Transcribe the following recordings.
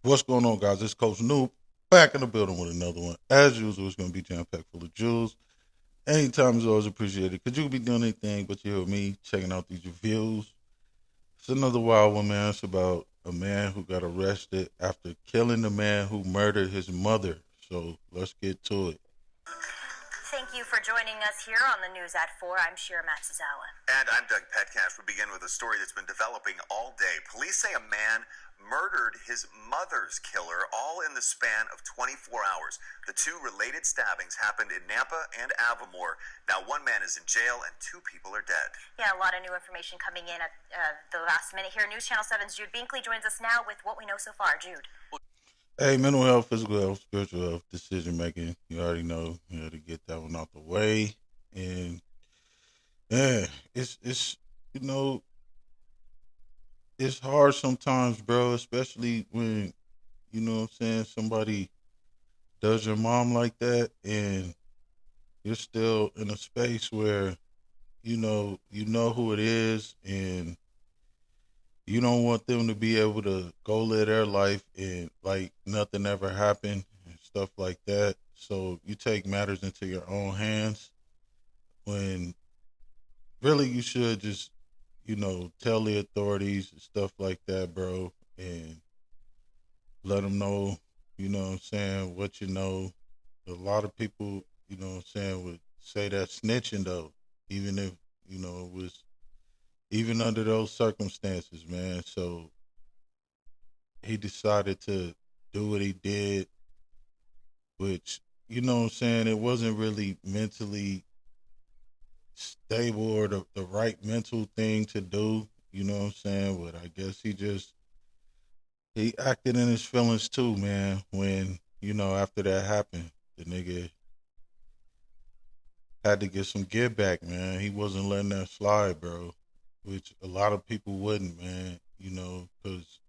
What's going on, guys? It's Coach Noob back in the building with another one. As usual, it's going to be jam packed full of jewels. Anytime is always appreciated because you could be doing anything but you hear me checking out these reviews. It's another wild one, man. It's about a man who got arrested after killing the man who murdered his mother. So let's get to it. Thank you for joining us here on the News at 4. I'm Shira Matsuzawa. And I'm Doug Petcash. We begin with a story that's been developing all day. Police say a man murdered his mother's killer all in the span of 24 hours. The two related stabbings happened in Nampa and Avamore. Now, one man is in jail and two people are dead. Yeah, a lot of new information coming in at the last minute here. News Channel 7's Jude Binkley joins us now with what we know so far. Jude. Hey, mental health, physical health, spiritual health, decision making. You already know. You had to get that one out the way. And yeah, it's you know it's hard sometimes, bro, especially when, what I'm saying, somebody does your mom like that and you're still in a space where, you know who it is and you don't want them to be able to go live their life and like nothing ever happened and stuff like that. So you take matters into your own hands when really you should just, tell the authorities and stuff like that, bro, and let them know, what I'm saying, what you know. A lot of people, what I'm saying, would say that snitching, though, even if, it was, even under those circumstances, man. So he decided to do what he did, which, what I'm saying, it wasn't really mentally stable or the right mental thing to do, you know what I'm saying? But I guess he acted in his feelings too, man. When after that happened, the nigga had to get some get back, man. He wasn't letting that slide, bro. Which a lot of people wouldn't, man. Because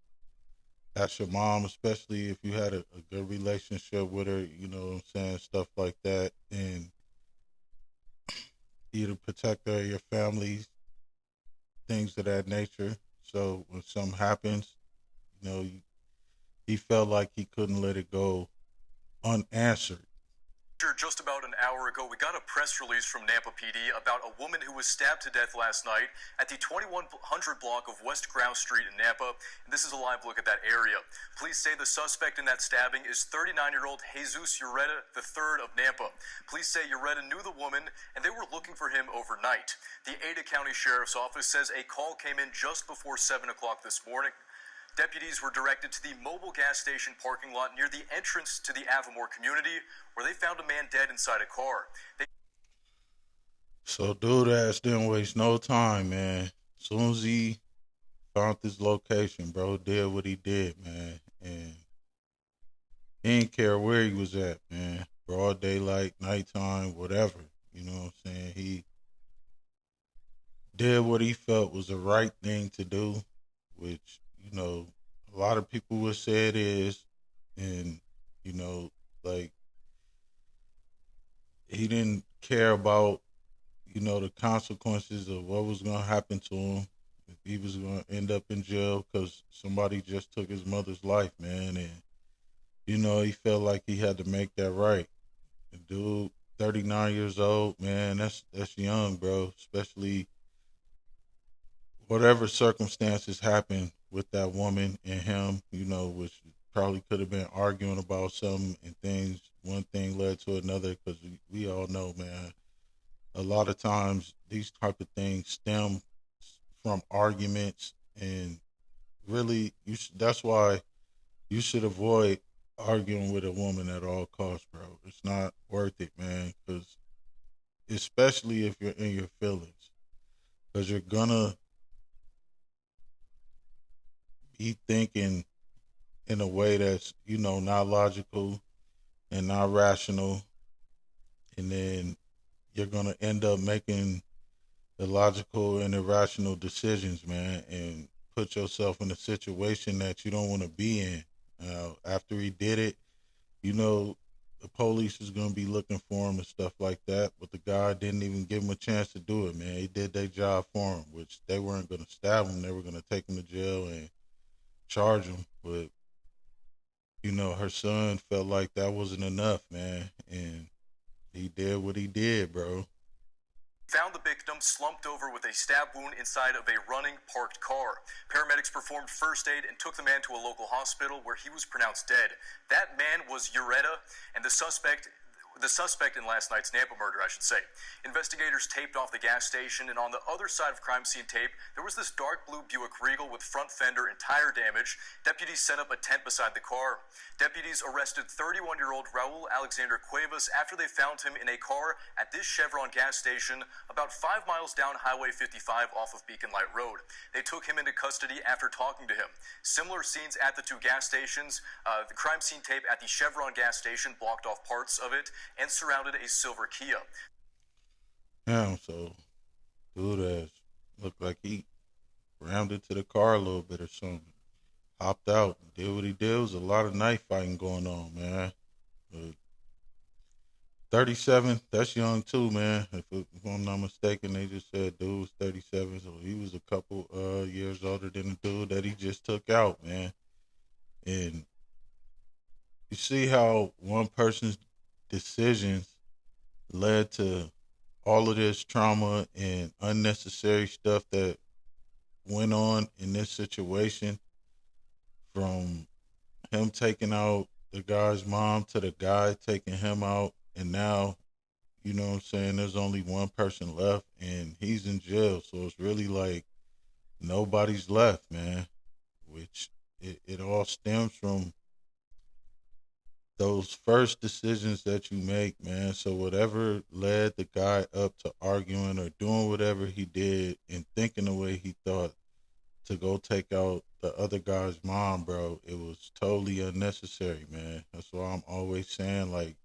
that's your mom, especially if you had a good relationship with her. You know what I'm saying, stuff like that, and either protect her, or your family, things of that nature. So when something happens, you know, he felt like he couldn't let it go unanswered. Just about an hour ago, we got a press release from Nampa PD about a woman who was stabbed to death last night at the 2100 block of West Grouse Street in Nampa. And this is a live look at that area. Police say the suspect in that stabbing is 39-year-old Jesus Ureta III of Nampa. Police say Ureta knew the woman and they were looking for him overnight. The Ada County Sheriff's Office says a call came in just before 7 o'clock this morning. Deputies were directed to the mobile gas station parking lot near the entrance to the Avamore community, where they found a man dead inside a car. So dude ass didn't waste no time, man. As soon as he found this location, bro, did what he did, man. And he didn't care where he was at, man. Broad daylight, nighttime, whatever. You know what I'm saying? He did what he felt was the right thing to do, which, a lot of people would say it is. And, you know, like he didn't care about, the consequences of what was going to happen to him. If he was going to end up in jail because somebody just took his mother's life, man. And, he felt like he had to make that right. The dude, 39 years old, man, that's young, bro. Especially whatever circumstances happened with that woman and him, which probably could have been arguing about something and things. One thing led to another because we all know, man. A lot of times these type of things stem from arguments, and really, that's why you should avoid arguing with a woman at all costs, bro. It's not worth it, man. Because especially if you're in your feelings, because you're gonna be thinking in a way that's not logical and not rational, and then you're gonna end up making illogical and irrational decisions, man, and put yourself in a situation that you don't want to be in. After he did it, you know, the police is going to be looking for him and stuff like that. But the guy didn't even give him a chance to do it, man. He did their job for him, which they weren't going to stab him. They were going to take him to jail and charge him. But her son felt like that wasn't enough, man, and he did what he did, bro. Found the victim slumped over with a stab wound inside of a running parked car. Paramedics performed first aid and took the man to a local hospital where he was pronounced dead. That man was Ureta, and the suspect in last night's Nampa murder, I should say. Investigators taped off the gas station, and on the other side of crime scene tape, there was this dark blue Buick Regal with front fender and tire damage. Deputies set up a tent beside the car. Deputies arrested 31-year-old Raul Alexander Cuevas after they found him in a car at this Chevron gas station about 5 miles down Highway 55 off of Beacon Light Road. They took him into custody after talking to him. Similar scenes at the two gas stations. The crime scene tape at the Chevron gas station blocked off parts of it and surrounded a silver Kia. Damn, so dude ass looked like he rammed into the car a little bit or something. Hopped out, did what he did. There was a lot of knife fighting going on, man. But 37, that's young too, man. If I'm not mistaken, they just said dude was 37, so he was a couple years older than the dude that he just took out, man. And you see how one person's decisions led to all of this trauma and unnecessary stuff that went on in this situation, from him taking out the guy's mom to the guy taking him out, and now, you know what I'm saying, there's only one person left and he's in jail. So it's really like nobody's left, man, which it all stems from those first decisions that you make, man. So whatever led the guy up to arguing or doing whatever he did and thinking the way he thought to go take out the other guy's mom, bro, it was totally unnecessary, man. That's why I'm always saying, like,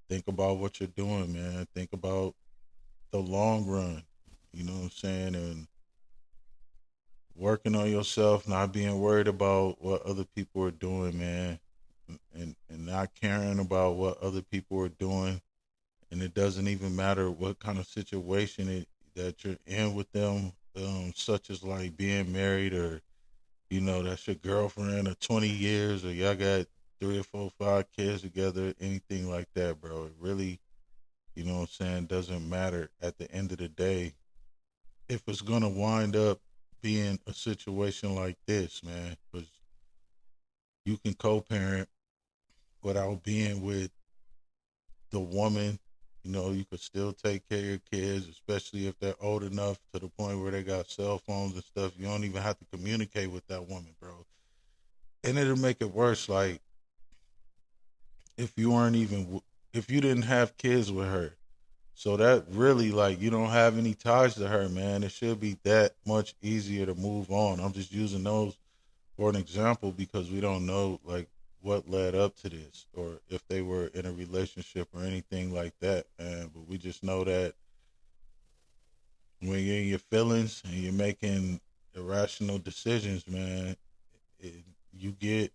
think about what you're doing, man. Think about the long run, you know what I'm saying? And working on yourself, not being worried about what other people are doing, man. And not caring about what other people are doing. And it doesn't even matter what kind of situation that you're in with them, such as like being married, or, you know, that's your girlfriend of 20 years, or y'all got 3 or 4, 5 kids together, anything like that, bro. It really, you know what I'm saying, doesn't matter at the end of the day if it's going to wind up being a situation like this, man, because you can co-parent without being with the woman. You know, you could still take care of your kids, especially if they're old enough to the point where they got cell phones and stuff. You don't even have to communicate with that woman, bro. And it'll make it worse. Like, if you didn't have kids with her. So that really, like, you don't have any ties to her, man. It should be that much easier to move on. I'm just using those for an example because we don't know, like, what led up to this, or if they were in a relationship or anything like that, man. But we just know that when you're in your feelings and you're making irrational decisions, man, you get,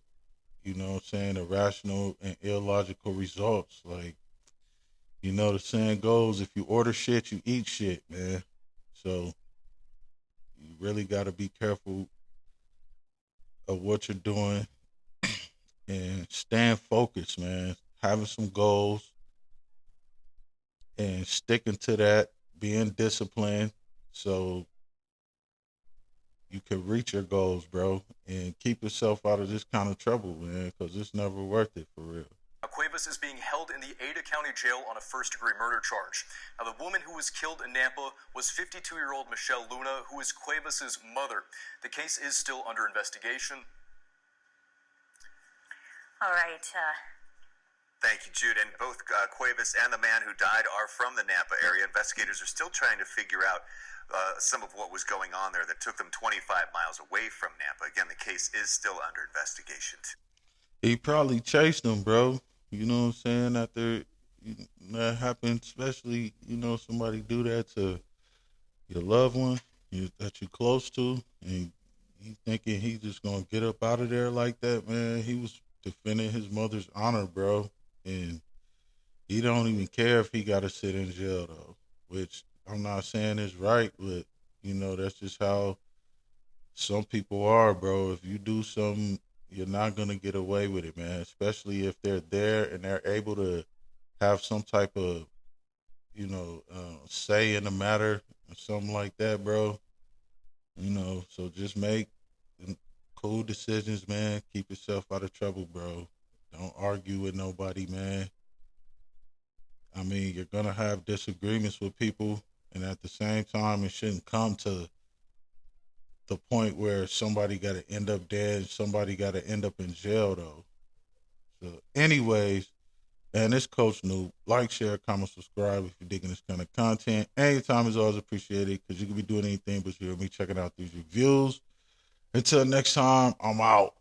you know what I'm saying, irrational and illogical results. Like, you know, the saying goes, if you order shit, you eat shit, man. So you really got to be careful of what you're doing and staying focused, man. Having some goals and sticking to that, being disciplined so you can reach your goals, bro, and keep yourself out of this kind of trouble, man, because it's never worth it, for real. Cuevas is being held in the Ada County Jail on a first-degree murder charge. Now, the woman who was killed in Nampa was 52-year-old Michelle Luna, who is Cuevas' mother. The case is still under investigation. All right. Thank you, Jude. And both Cuevas and the man who died are from the Nampa area. Investigators are still trying to figure out some of what was going on there that took them 25 miles away from Nampa. Again, the case is still under investigation. He probably chased them, bro. You know what I'm saying? After that happened, especially, you know, somebody do that to your loved one that you're close to, and you thinking he's just going to get up out of there like that, man. He was defending his mother's honor, bro. And he don't even care if he got to sit in jail, though, which I'm not saying is right, but, you know, that's just how some people are, bro. If you do something, You're not gonna get away with it, man. Especially if they're there and they're able to have some type of, say in the matter or something like that, bro. So just make cool decisions, man. Keep yourself out of trouble, bro. Don't argue with nobody, man. I mean, you're gonna have disagreements with people, and at the same time, it shouldn't come to the point where somebody got to end up dead, somebody got to end up in jail, though. So, anyways, and this Coach Noob. Like, share, comment, subscribe if you're digging this kind of content. Anytime is always appreciated because you can be doing anything but you hear me checking out these reviews. Until next time, I'm out.